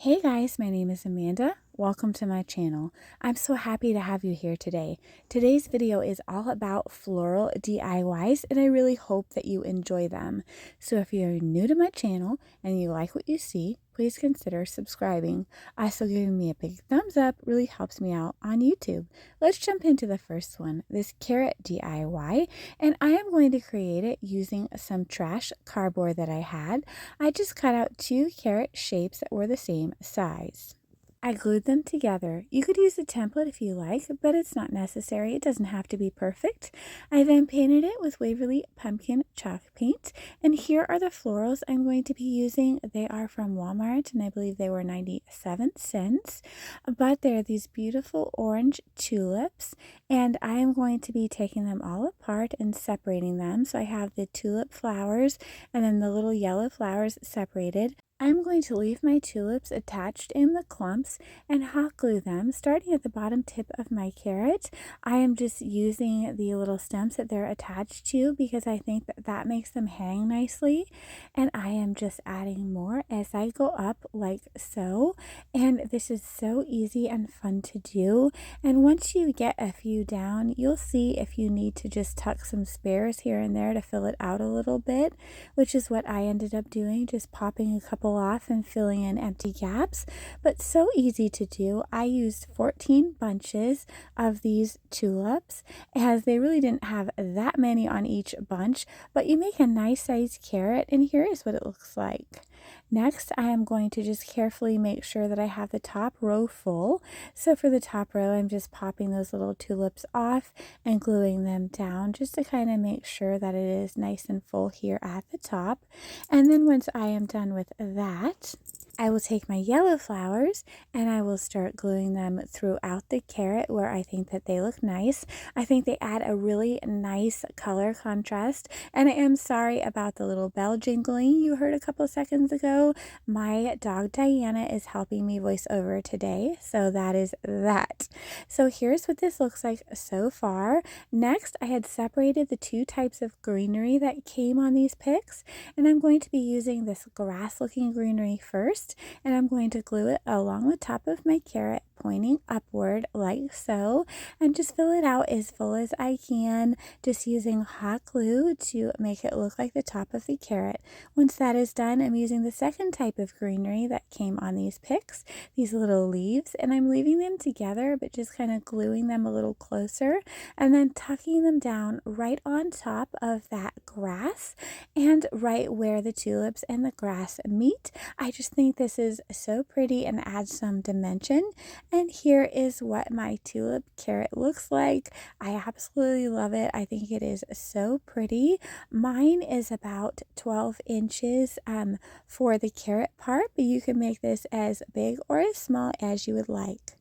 Hey guys, my name is Amanda. Welcome to my channel. I'm so happy to have you here today. Today's video is all about floral DIYs and I really hope that you enjoy them. So if you're new to my channel and you like what you see, please consider subscribing. Also giving me a big thumbs up really helps me out on YouTube. Let's jump into the first one, this carrot DIY, and I am going to create it using some trash cardboard that I had. I just cut out two carrot shapes that were the same size. I glued them together. You could use a template if you like, but it's not necessary. It doesn't have to be perfect. I then painted it with Waverly Pumpkin Chalk Paint, and here are the florals I'm going to be using. They are from Walmart, and I believe they were 97 cents, but they're these beautiful orange tulips, and I am going to be taking them all apart and separating them. So I have the tulip flowers and then the little yellow flowers separated. I'm going to leave my tulips attached in the clumps and hot glue them starting at the bottom tip of my carrot. I am just using the little stems that they're attached to because I think that makes them hang nicely, and I am just adding more as I go up like so. And this is so easy and fun to do, and once you get a few down, you'll see if you need to just tuck some spares here and there to fill it out a little bit, which is what I ended up doing, just popping a couple off and filling in empty gaps. But so easy to do. I used 14 bunches of these tulips as they really didn't have that many on each bunch, but you make a nice sized carrot, and here is what it looks like. Next, I am going to just carefully make sure that I have the top row full. So for the top row, I'm just popping those little tulips off and gluing them down just to kind of make sure that it is nice and full here at the top. And then once I am done with that, I will take my yellow flowers and I will start gluing them throughout the carrot where I think that they look nice. I think they add a really nice color contrast. And I am sorry about the little bell jingling you heard a couple seconds ago. My dog Diana is helping me voice over today, so that is that. So here's what this looks like so far. Next, I had separated the two types of greenery that came on these pics, and I'm going to be using this grass looking greenery first, and I'm going to glue it along the top of my carrot, pointing upward like so, and just fill it out as full as I can, just using hot glue to make it look like the top of the carrot. Once that is done, I'm using the second type of greenery that came on these pics, these little leaves, and I'm leaving them together but just kind of gluing them a little closer and then tucking them down right on top of that grass and right where the tulips and the grass meet. I just think this is so pretty and adds some dimension. And here is what my tulip carrot looks like. I absolutely love it. I think it is so pretty. Mine is about 12 inches for the carrot part, but you can make this as big or as small as you would like.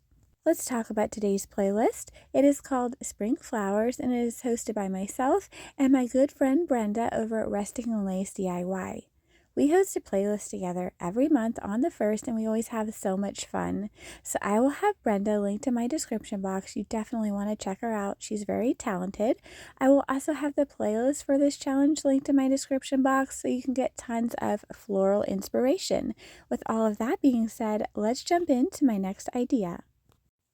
Let's talk about today's playlist. It is called Spring Flowers, and it is hosted by myself and my good friend Brenda over at Resting and Lace DIY. We host a playlist together every month on the 1st, and we always have so much fun. So I will have Brenda linked in my description box. You definitely want to check her out. She's very talented. I will also have the playlist for this challenge linked in my description box so you can get tons of floral inspiration. With all of that being said, let's jump into my next idea.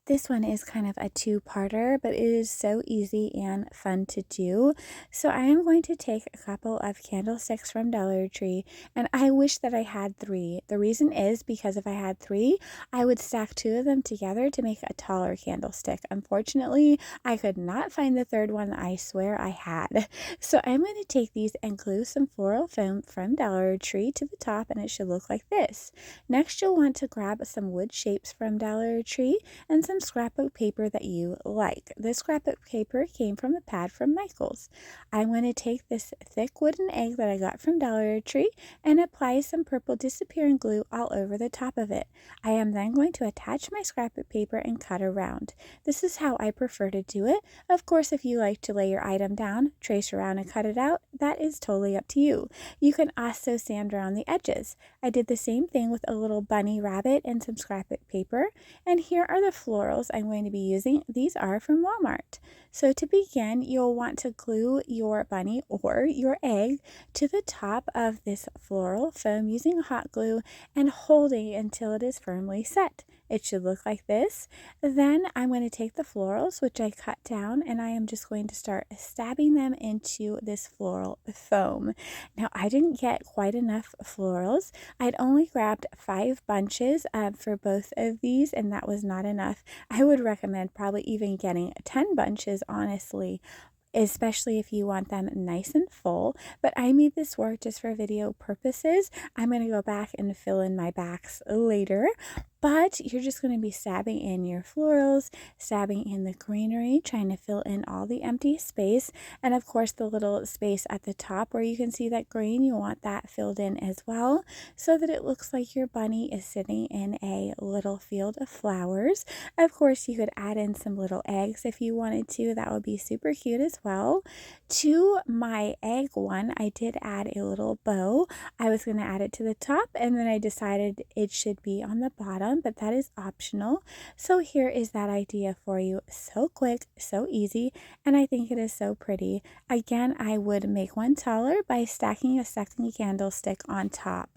This one is kind of a two-parter, but it is so easy and fun to do. So I am going to take a couple of candlesticks from Dollar Tree, and I wish that I had 3. The reason is because if I had 3, I would stack 2 of them together to make a taller candlestick. Unfortunately, I could not find the third one that I swear I had. So I'm going to take these and glue some floral foam from Dollar Tree to the top, and it should look like this. Next, you'll want to grab some wood shapes from Dollar Tree and some scrapbook paper that you like. This scrapbook paper came from a pad from Michael's. I'm going to take this thick wooden egg that I got from Dollar Tree and apply some purple disappearing glue all over the top of it. I am then going to attach my scrapbook paper and cut around. This is how I prefer to do it. Of course, if you like to lay your item down, trace around and cut it out, that is totally up to you. You can also sand around the edges. I did the same thing with a little bunny rabbit and some scrapbook paper, and here are the florals florals I'm going to be using, these are from Walmart. So to begin, you'll want to glue your bunny or your egg to the top of this floral foam using hot glue and holding until it is firmly set. It should look like this. Then I'm going to take the florals, which I cut down, and I am just going to start stabbing them into this floral foam. Now, I didn't get quite enough florals. I'd only grabbed 5 bunches for both of these, and that was not enough. I would recommend probably even getting 10 bunches, honestly, especially if you want them nice and full. But I made this work just for video purposes. I'm going to go back and fill in my backs later. But you're just going to be stabbing in your florals, stabbing in the greenery, trying to fill in all the empty space. And of course, the little space at the top where you can see that green, you want that filled in as well, so that it looks like your bunny is sitting in a little field of flowers. Of course, you could add in some little eggs if you wanted to. That would be super cute as well. To my egg one, I did add a little bow. I was going to add it to the top, and then I decided it should be on the bottom, but that is optional. So here is that idea for you. So quick, so easy, and I think it is so pretty. Again, I would make one taller by stacking a second candlestick on top.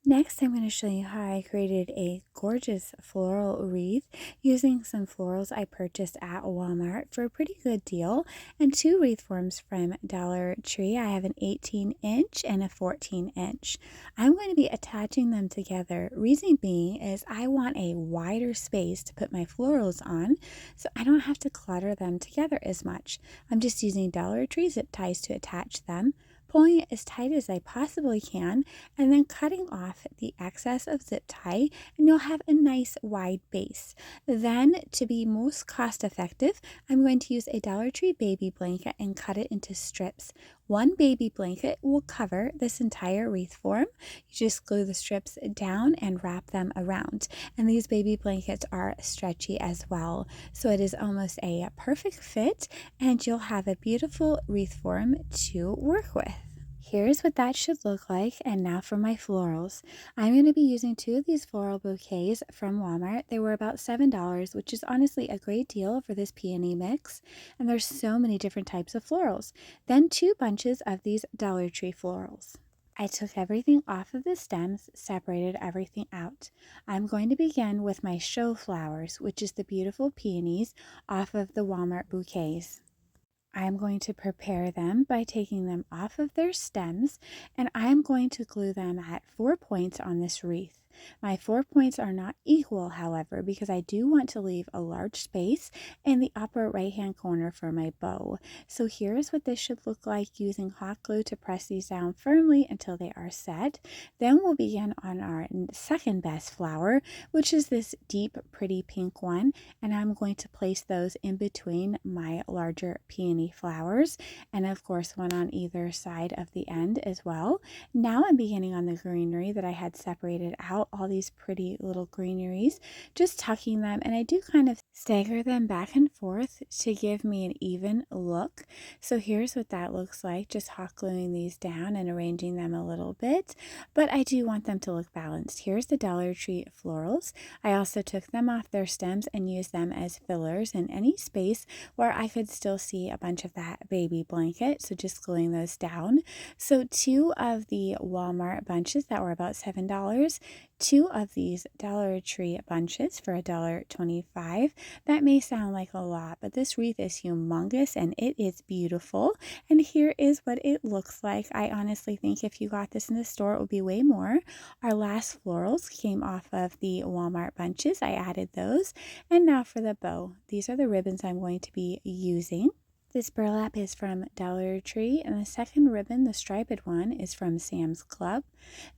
Next, I'm going to show you how I created a gorgeous floral wreath using some florals I purchased at Walmart for a pretty good deal, and 2 wreath forms from Dollar Tree. I have an 18-inch and a 14-inch. I'm going to be attaching them together. Reason being is I want a wider space to put my florals on, so I don't have to clutter them together as much. I'm just using Dollar Tree zip ties to attach them, pulling it as tight as I possibly can, and then cutting off the excess of zip tie, and you'll have a nice wide base. Then, to be most cost effective, I'm going to use a Dollar Tree baby blanket and cut it into strips. 1 baby blanket will cover this entire wreath form. You just glue the strips down and wrap them around. And these baby blankets are stretchy as well, so it is almost a perfect fit, and you'll have a beautiful wreath form to work with. Here's what that should look like. And now for my florals. I'm going to be using 2 of these floral bouquets from Walmart. They were about $7, which is honestly a great deal for this peony mix. And there's so many different types of florals. Then 2 bunches of these Dollar Tree florals. I took everything off of the stems, separated everything out. I'm going to begin with my show flowers, which is the beautiful peonies off of the Walmart bouquets. I'm going to prepare them by taking them off of their stems, and I'm going to glue them at 4 points on this wreath. My 4 points are not equal, however, because I do want to leave a large space in the upper right hand corner for my bow. So here's what this should look like using hot glue to press these down firmly until they are set. Then we'll begin on our second best flower, which is this deep pretty pink one, and I'm going to place those in between my larger peony flowers, and of course one on either side of the end as well. Now I'm beginning on the greenery that I had separated out, all these pretty little greeneries, just tucking them, and I do kind of stagger them back and forth to give me an even look. So here's what that looks like, just hot gluing these down and arranging them a little bit, but I do want them to look balanced. Here's the Dollar Tree florals. I also took them off their stems and used them as fillers in any space where I could still see a bunch of that baby blanket, so just gluing those down. So 2 of the Walmart bunches that were about $7, 2 of these Dollar Tree bunches for $1.25. That may sound like a lot, but this wreath is humongous and it is beautiful. And here is what it looks like. I honestly think if you got this in the store, it would be way more. Our last florals came off of the Walmart bunches. I added those. And now for the bow. These are the ribbons I'm going to be using. This burlap is from Dollar Tree, and the second ribbon, the striped one, is from Sam's Club.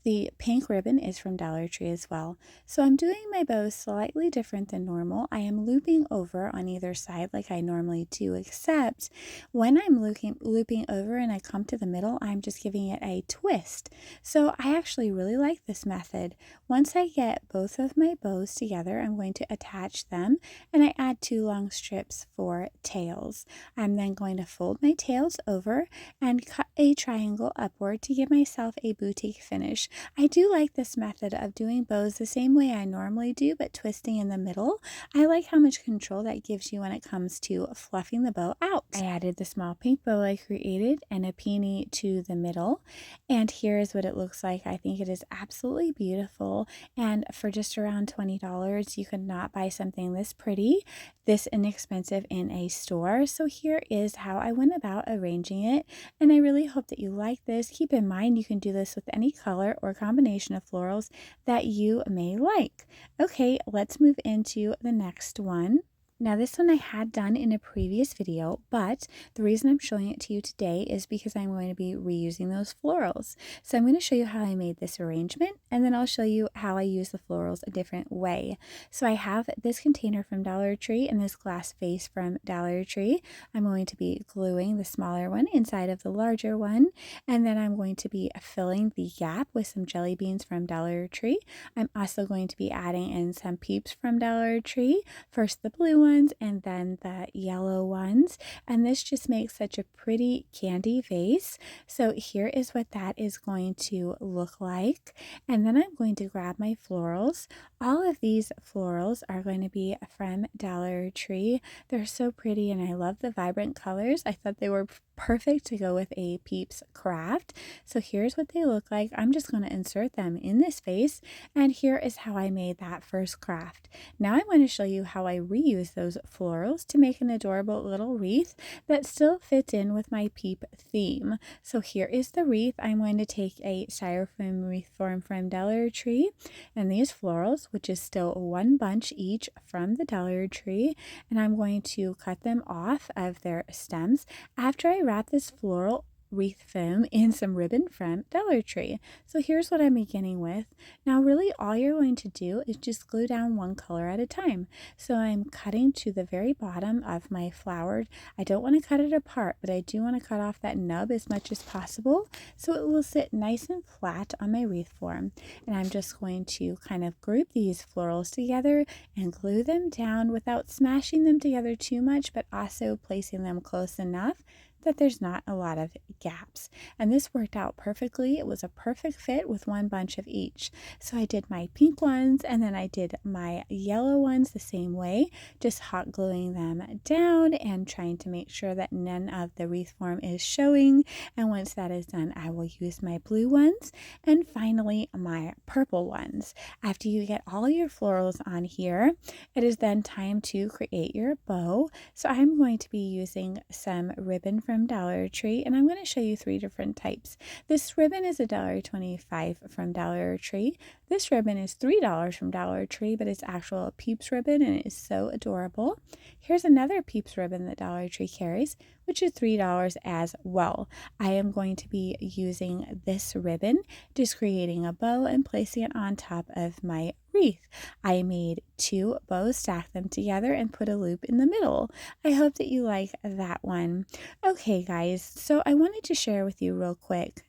The pink ribbon is from Dollar Tree as well. So I'm doing my bow slightly different than normal. I am looping over on either side like I normally do, except when I'm looping over and I come to the middle, I'm just giving it a twist. So I actually really like this method. Once I get both of my bows together, I'm going to attach them, and I add 2 long strips for tails. I'm then going to fold my tails over and cut a triangle upward to give myself a boutique finish finish. I do like this method of doing bows the same way I normally do, but twisting in the middle. I like how much control that gives you when it comes to fluffing the bow out. I added the small pink bow I created and a peony to the middle, and here is what it looks like. I think it is absolutely beautiful, and for just around $20 you could not buy something this pretty, this inexpensive in a store. So here is how I went about arranging it, and I really hope that you like this. Keep in mind you can do this with any color or combination of florals that you may like. Okay, let's move into the next one. Now this one I had done in a previous video, but the reason I'm showing it to you today is because I'm going to be reusing those florals. So I'm going to show you how I made this arrangement, and then I'll show you how I use the florals a different way. So I have this container from Dollar Tree and this glass vase from Dollar Tree. I'm going to be gluing the smaller one inside of the larger one, and then I'm going to be filling the gap with some jelly beans from Dollar Tree. I'm also going to be adding in some Peeps from Dollar Tree, first the blue ones and then the yellow ones, and this just makes such a pretty candy vase. So here is what that is going to look like, and then I'm going to grab my florals. All of these florals are going to be from Dollar Tree. They're so pretty and I love the vibrant colors. I thought they were perfect to go with a Peeps craft. So here's what they look like. I'm just going to insert them in this vase, and here is how I made that first craft. Now I'm going to show you how I reuse those florals to make an adorable little wreath that still fits in with my Peep theme. So here is the wreath. I'm going to take a styrofoam wreath form from Dollar Tree and these florals, which is still one bunch each from the Dollar Tree, and I'm going to cut them off of their stems after I wrap this floral wreath foam in some ribbon from Dollar Tree. So here's what I'm beginning with. Now really all you're going to do is just glue down one color at a time. So I'm cutting to the very bottom of my flower. I don't want to cut it apart, but I do want to cut off that nub as much as possible so it will sit nice and flat on my wreath form. And I'm just going to kind of group these florals together and glue them down without smashing them together too much, but also placing them close enough that there's not a lot of gaps. And this worked out perfectly. It was a perfect fit with one bunch of each. So I did my pink ones and then I did my yellow ones the same way, just hot gluing them down and trying to make sure that none of the wreath form is showing. And once that is done, I will use my blue ones and finally my purple ones. After you get all your florals on here, it is then time to create your bow. So I'm going to be using some ribbon from Dollar Tree, and I'm going to show you 3 different types. This ribbon is $1.25 from Dollar Tree. This ribbon is $3 from Dollar Tree, but it's actual Peeps ribbon and it is so adorable. Here's another Peeps ribbon that Dollar Tree carries, which is $3 as well. I am going to be using this ribbon, just creating a bow and placing it on top of my wreath. I made 2 bows, stacked them together, and put a loop in the middle. I hope that you like that one. Okay, guys, so I wanted to share with you real quick.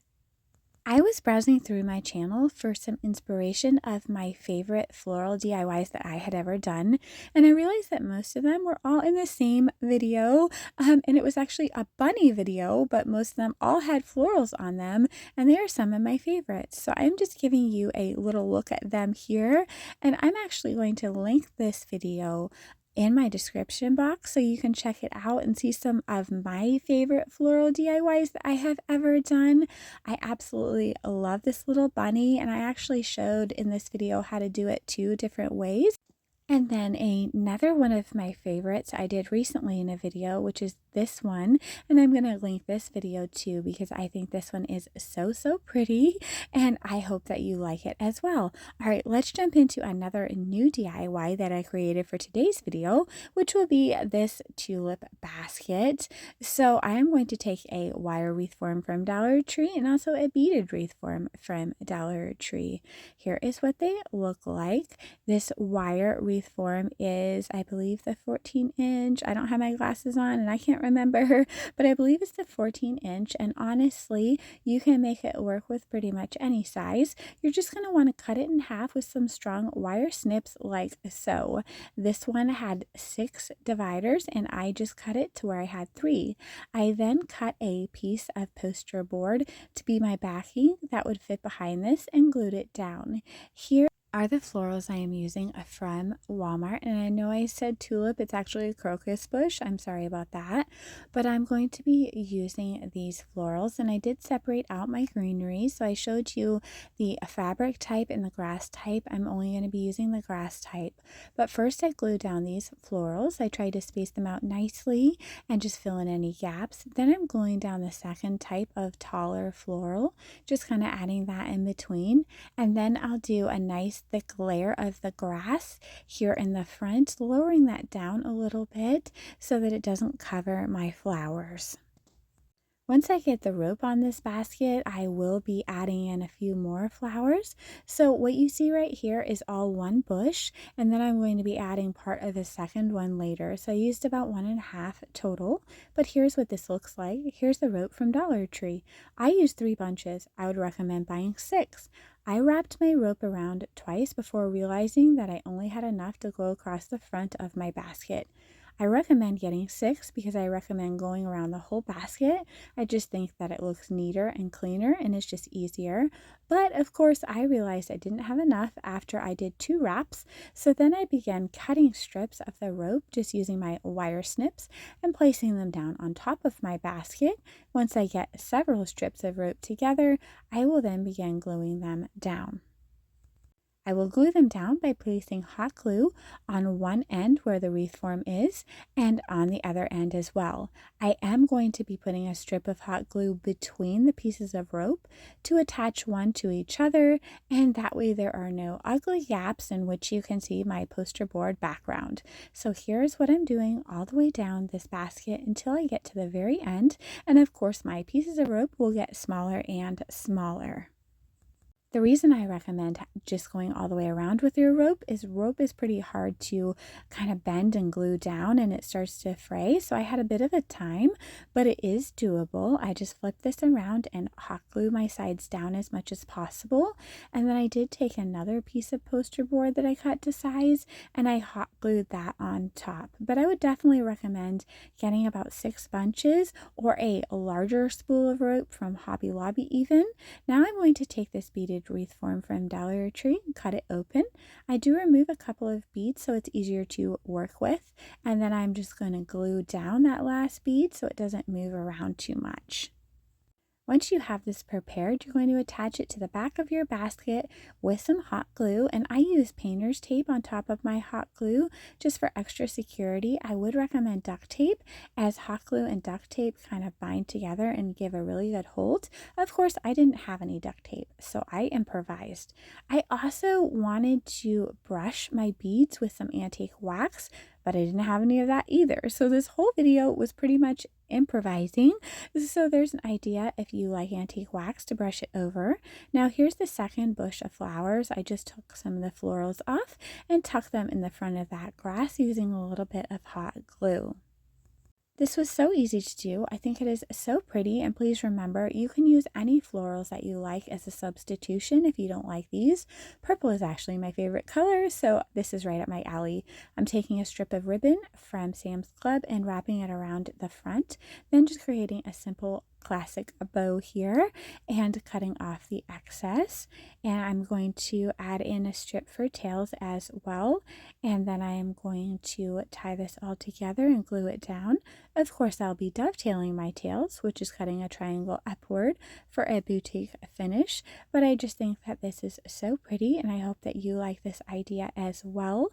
I was browsing through my channel for some inspiration of my favorite floral DIYs that I had ever done, and I realized that most of them were all in the same video, and it was actually a bunny video, but most of them all had florals on them, and they are some of my favorites. So I'm just giving you a little look at them here, and I'm actually going to link this video in my description box so you can check it out and see some of my favorite floral DIYs that I have ever done. I absolutely love this little bunny, and I actually showed in this video how to do it 2 different ways. And then another one of my favorites I did recently in a video, which is this one, and I'm going to link this video too because I think this one is so pretty, and I hope that you like it as well. All right, let's jump into another new DIY that I created for today's video, which will be this tulip basket. So I am going to take a wire wreath form from Dollar Tree and also a beaded wreath form from Dollar Tree. Here is what they look like. This wire wreath form is, I believe, the 14-inch. I don't have my glasses on and I can't remember, but I believe it's the 14-inch, and honestly, you can make it work with pretty much any size. You're just going to want to cut it in half with some strong wire snips like so. This one had 6 dividers, and I just cut it to where I had 3. I then cut a piece of poster board to be my backing that would fit behind this and glued it down. Here are the florals I am using from Walmart, and I know I said tulip, it's actually a crocus bush, I'm sorry about that, but I'm going to be using these florals, and I did separate out my greenery, so I showed you the fabric type and the grass type. I'm only going to be using the grass type, but first I glued down these florals. I tried to space them out nicely and just fill in any gaps. Then I'm gluing down the second type of taller floral, just kind of adding that in between, and then I'll do a nice thick layer of the grass here in the front, lowering that down a little bit so that it doesn't cover my flowers. Once I get the rope on this basket, I will be adding in a few more flowers. So what you see right here is all one bush, and then I'm going to be adding part of the second one later. So I used about 1.5 total, but here's what this looks like. Here's the rope from Dollar Tree. I used 3 bunches. I would recommend buying 6. I wrapped my rope around twice before realizing that I only had enough to go across the front of my basket. I recommend getting 6 because I recommend going around the whole basket. I just think that it looks neater and cleaner and it's just easier. But of course, I realized I didn't have enough after I did 2 wraps. So then I began cutting strips of the rope just using my wire snips and placing them down on top of my basket. Once I get several strips of rope together, I will then begin gluing them down. I will glue them down by placing hot glue on one end where the wreath form is and on the other end as well. I am going to be putting a strip of hot glue between the pieces of rope to attach one to each other, and that way there are no ugly gaps in which you can see my poster board background. So here's what I'm doing all the way down this basket until I get to the very end, and of course my pieces of rope will get smaller and smaller. The reason I recommend just going all the way around with your rope is pretty hard to kind of bend and glue down and it starts to fray. So I had a bit of a time, but it is doable. I just flip this around and hot glue my sides down as much as possible. And then I did take another piece of poster board that I cut to size and I hot glued that on top. But I would definitely recommend getting about 6 bunches or a larger spool of rope from Hobby Lobby even. Now I'm going to take this beaded wreath form from Dollar Tree and cut it open. I do remove a couple of beads so it's easier to work with, and then I'm just going to glue down that last bead so it doesn't move around too much. Once you have this prepared, you're going to attach it to the back of your basket with some hot glue, and I use painter's tape on top of my hot glue just for extra security. I would recommend duct tape, as hot glue and duct tape kind of bind together and give a really good hold. Of course, I didn't have any duct tape, so I improvised. I also wanted to brush my beads with some antique wax, but I didn't have any of that either. So this whole video was pretty much improvising. So there's an idea if you like antique wax to brush it over. Now here's the second bush of flowers. I just took some of the florals off and tucked them in the front of that grass using a little bit of hot glue. This was so easy to do. I think it is so pretty, and please remember you can use any florals that you like as a substitution if you don't like these. Purple is actually my favorite color, so this is right up my alley. I'm taking a strip of ribbon from Sam's Club and wrapping it around the front, then just creating a simple classic bow here and cutting off the excess, and I'm going to add in a strip for tails as well, and then I am going to tie this all together and glue it down. Of course, I'll be dovetailing my tails, which is cutting a triangle upward for a boutique finish, but I just think that this is so pretty and I hope that you like this idea as well.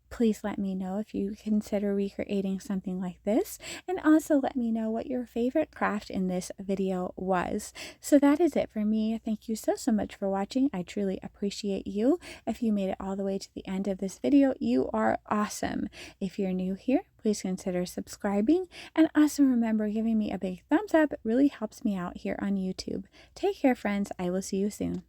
Please let me know if you consider recreating something like this, and also let me know what your favorite craft in this video was. So that is it for me. Thank you so much for watching. I truly appreciate you. If you made it all the way to the end of this video, you are awesome. If you're new here, please consider subscribing, and also remember giving me a big thumbs up. It really helps me out here on YouTube. Take care, friends. I will see you soon.